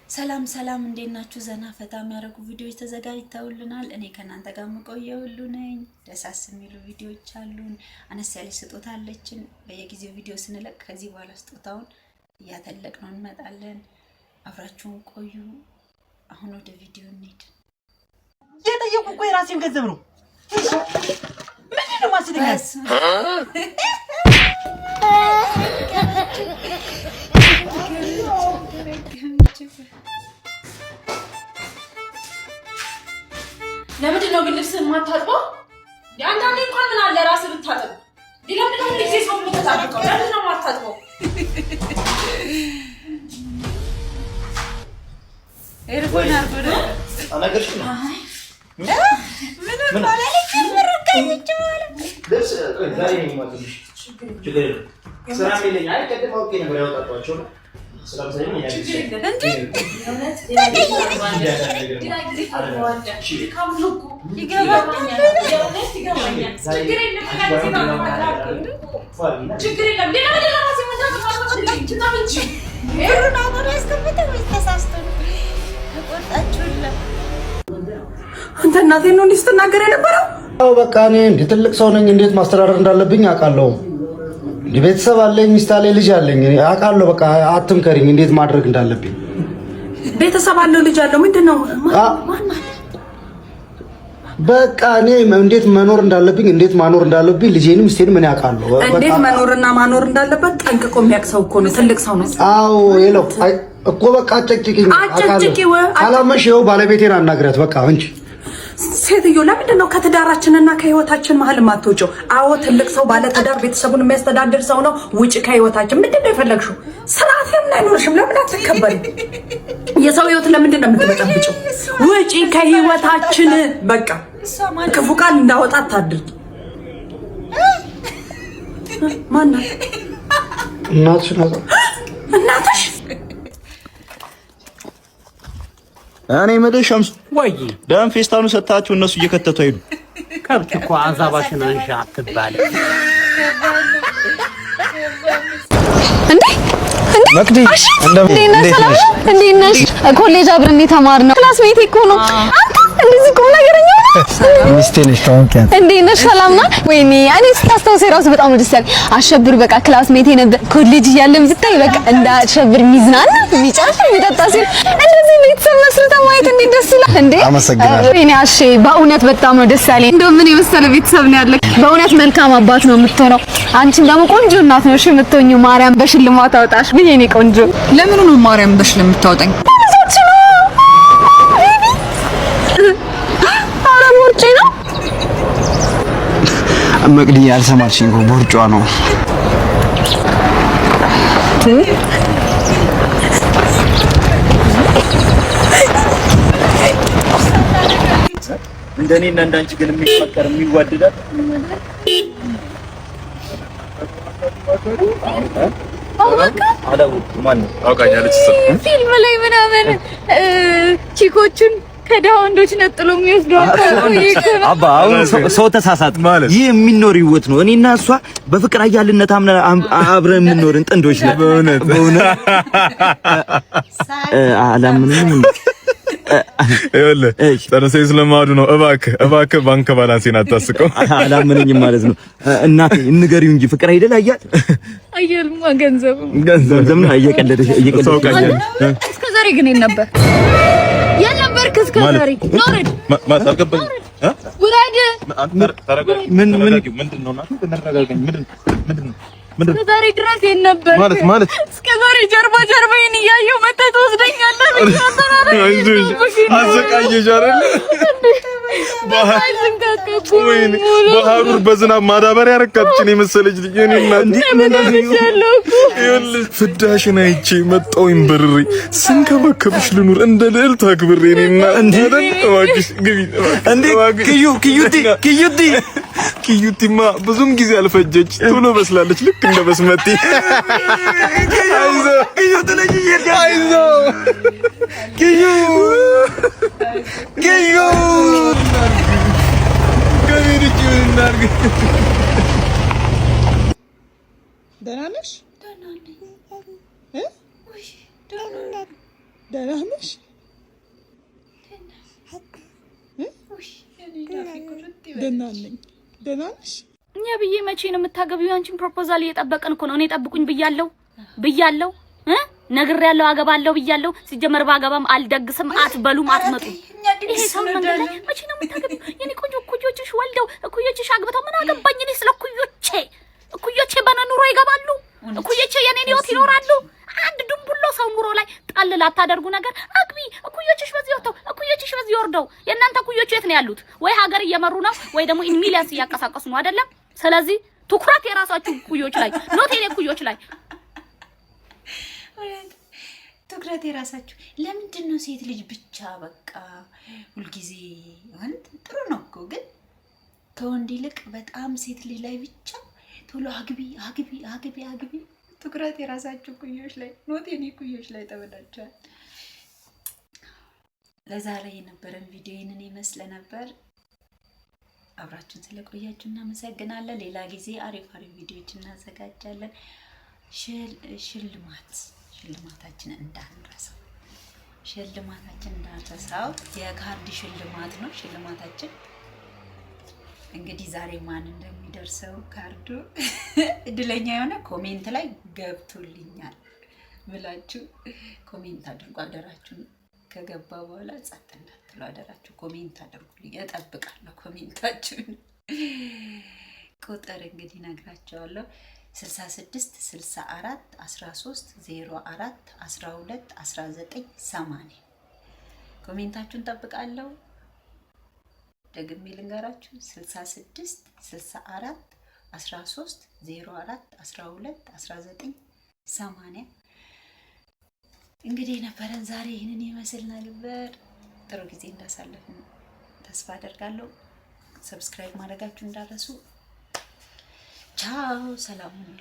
ሰላም ሰላም እንዴት ናችሁ? ዘና ፈታ የሚያደርጉ ቪዲዮዎች ተዘጋጅተውልናል። እኔ ከናንተ ጋር መቆየው ሁሉ ነኝ። ደሳስ የሚሉ ቪዲዮዎች አሉን። አነስ ያለች ስጦታ አለችን። በየጊዜው ቪዲዮ ስንለቅ ከዚህ በኋላ ስጦታውን እያተለቅነው እንመጣለን። አብራችሁን ቆዩ። አሁን ወደ ቪዲዮ እንሂድ። የጠየቁ እኮ የራሴን ገንዘብ ነው። ምንድነው ማስደጋስ? ለምንድን ነው ግን ልብስ የማታጥበው? አንዳንዴ እንኳን ምን አለ ራስህ ብታጥብ። ለምንድን ነው ጊዜ ሰው የምትጠብቀው? ለምንድን ነው የማታጥበው? ኤርፎን አርጎ አናገርሽ ነው። ምን ማለት ነው? ልብስ ዛሬ ነው የማጥብሽ። ችግር የለም። ስራ የለኝ። አይ ቀደም አውቄ ነበር ያወጣጧቸው ነው። ሰላም ሰላም ይላል እንዴ እውነት አንተ እናቴን ነው እንዲህ ስትናገር የነበረው? አዎ በቃ እኔ እንደ ትልቅ ሰው ነኝ። እንዴት ማስተዳደር እንዳለብኝ አውቃለሁ። ቤተሰብ አለኝ፣ ሚስት አለኝ፣ ልጅ አለኝ። አውቃለሁ። በቃ አትምከሪኝ እንዴት ማድረግ እንዳለብኝ። ቤተሰብ አለው፣ ልጅ አለው። ምንድነው በቃ እኔ እንዴት መኖር እንዳለብኝ እንዴት ማኖር እንዳለብኝ ልጄንም ሚስቴንም ምን ያውቃለሁ። እንዴት መኖርና ማኖር እንዳለበት ጠንቅቆ የሚያውቅ ሰው እኮ ነው። ትልቅ ሰው ነው። አዎ ይለው እኮ በቃ አጨቅጭቂኝ። አላመሽው ባለቤቴን አናግራት በቃ እንጂ ሴትዮ ለምንድን ነው ከትዳራችንና ከህይወታችን መሀል የማትወጪው? አዎ ትልቅ ሰው ባለ ትዳር ቤተሰቡን የሚያስተዳድር ሰው ነው። ውጪ ከህይወታችን። ምንድን ነው የፈለግሽው? ስርዓት ለምን አይኖርሽም? ለምን አትከበሪ? የሰው ህይወት ለምንድን ነው የምትበጠብጪው? ውጪ ከህይወታችን። በቃ ክፉ ቃል እንዳወጣ አታድርጊ። ማናት? እናትሽ እኔ የምልሽ ሸምሱ ወይ ደም ፌስታኑ ሰጣችሁ እነሱ እየከተቱ ሄዱ። ከብት እኮ አዛባሽን አንሻ አትባል እንዴ መቅዲ እንዴ ነሽ? ኮሌጅ አብረን የተማርነው ክላስሜት እኮ ነው። አንተ እንደዚህ ቁም ነገረኛ ሚስቴ ነሽ ታውቂያለሽ። እንዴ ነሽ? ሰላም ነው? ወይኔ እኔ ስታስታውሰኝ ራሱ በጣም ደስ ያለኝ። አሸብር በቃ ክላስሜት ነበር። ኮሌጅ እያለም ብታይ በቃ እንዳሸብር ሚዝናና የሚጫወት የሚጠጣ ሲል እንደዚህ ቤተሰብ መስርተን ማየት እንዴት ደስ ይላል እንዴ! አመሰግናለሁ። ወይኔ አሼ በእውነት በጣም ነው ደስ ያለኝ። እንደው ምን የመሰለ ቤተሰብ ነው ያለክ። በእውነት መልካም አባት ነው የምትሆነው። አንቺም ደግሞ ቆንጆ እናት ነሽ የምትሆኚው። ማርያም በሽልማት አውጣሽ ብዬ እኔ ቆንጆ። ለምን ነው ማርያም በሽልማት ታውጣኝ? መቅዲ ያልሰማችኝ እኮ ቦርጯ ነው። እንደኔና እንዳንቺ ግን የሚፈቀር የሚዋደዳት ፊልም ላይ ምናምን ቺኮቹን ከደሃ ወንዶች ነጥሎ የሚወስደው አባ አሁን ሰው ተሳሳት ማለት ይህ የሚኖር ህይወት ነው። እኔና እሷ በፍቅር አያልነት አብረን የምንኖርን ጥንዶች ነን። በእውነት አላምንም። ይኸውልህ ጠርሴ ስለማዱ ነው። እባክህ ባንክ ባላንሴን አታስቀው። አላምነኝም ማለት ነው። እናቴ እንገሪው እንጂ ፍቅር አይደል አያልማ ገንዘብ ነው። እየቀለደሽ እስከ ዛሬ ግን ነበር ያልነበርክ እስከ ዛሬ ኖርድ ማጣቀበኝ ውራድ ምንድን ዛሬ ድረስ ነበር ማለት እስከ ዛሬ ጀርባዬን እያየሁ መተህ ትወስደኛለህ። አዘቃየሽ አይደል? በሐሩር በዝናብ ማዳበሪያ ያረካችን የመሰለች ልጅ እኔና ፍዳሽን አይቼ መጣሁኝ በርሬ ስንከባከብሽ ልኑር እንደ ልዕልት አክብሬ እኔና እባክሽ ግቢ እንዴ ኪዩቲማ ብዙም ጊዜ አልፈጀች ቶሎ በስላለች ልክ እንደ በስመቲ ደህና ነሽ? ደህና ነሽ? ደህና ነኝ። ደህና ነሽ? እኛ ብዬ መቼ ነው የምታገቢው? አንቺን ፕሮፖዛል እየጠበቅን እኮ ነው። እኔ ጠብቁኝ ብያለሁ ነግሬያለሁ፣ አገባለሁ ብያለሁ። ሲጀመር ባገባም አልደግስም፣ አትበሉም፣ አትመጡም። ይሄ ሰው መንገድ ላይ መቼ ነው የምታገቢው? የኔ ቆንጆ እኩዮችሽ ወልደው እኩዮችሽ አግብተው ምን አገባኝ እኔ ስለ እኩዮቼ በኑሮ ይገባሉ። እኩዮቼ የኔን ህይወት ይኖራሉ። አንድ ድንቡሎ ሰው ኑሮ ላይ ጣል ላታደርጉ ነገር አግቢ። እኩዮችሽ በዚህ ወጥተው እኩዮችሽ በዚህ ወርደው። የእናንተ እኩዮች የት ነው ያሉት? ወይ ሀገር እየመሩ ነው ወይ ደግሞ ኢን ሚሊየንስ እያንቀሳቀሱ ነው አይደለም? ስለዚህ ትኩረት የራሳችሁ እኩዮች ላይ ኖት የኔ እኩዮች ላይ ትኩረት የራሳችሁ። ለምንድን ነው ሴት ልጅ ብቻ በቃ ሁልጊዜ ማለት ጥሩ ነው እኮ ግን ከወንድ ይልቅ በጣም ሴት ልጅ ላይ ብቻ ቶሎ አግቢ። ትኩረት የራሳችሁ እኩዮች ላይ ኖት የኔ እኩዮች ላይ ተበላችኋል። ለዛሬ የነበረን ቪዲዮ ይህንን ይመስል ነበር። አብራችሁን ስለቆያችሁ እናመሰግናለን። ሌላ ጊዜ አሪፍ ቪዲዮዎች እናዘጋጃለን። ሽልማታችን እንዳንረሳው የካርድ ሽልማት ነው። ሽልማታችን እንግዲህ ዛሬ ማን እንደሚደርሰው ካርዱ እድለኛ የሆነ ኮሜንት ላይ ገብቶልኛል ብላችሁ ኮሜንት አድርጉ። አደራችሁን ከገባ በኋላ ጸጥ እንዳትሉ አደራችሁ ኮሜንት አድርጉልኝ። እጠብቃለሁ ኮሜንታችሁን። ቁጥር እንግዲህ ነግራቸዋለሁ 66 64 13 04 12 19 80 ኮሜንታችሁን ጠብቃለሁ። ደግሜ ልንገራችሁ 66 64 13 04 12 19 80 እንግዲህ ነበረን ዛሬ ይህንን ይመስል ነበር። ጥሩ ጊዜ እንዳሳለፍን ተስፋ አደርጋለሁ። ሰብስክራይብ ማድረጋችሁ እንዳትረሱ። ቻው፣ ሰላም ሁኑ።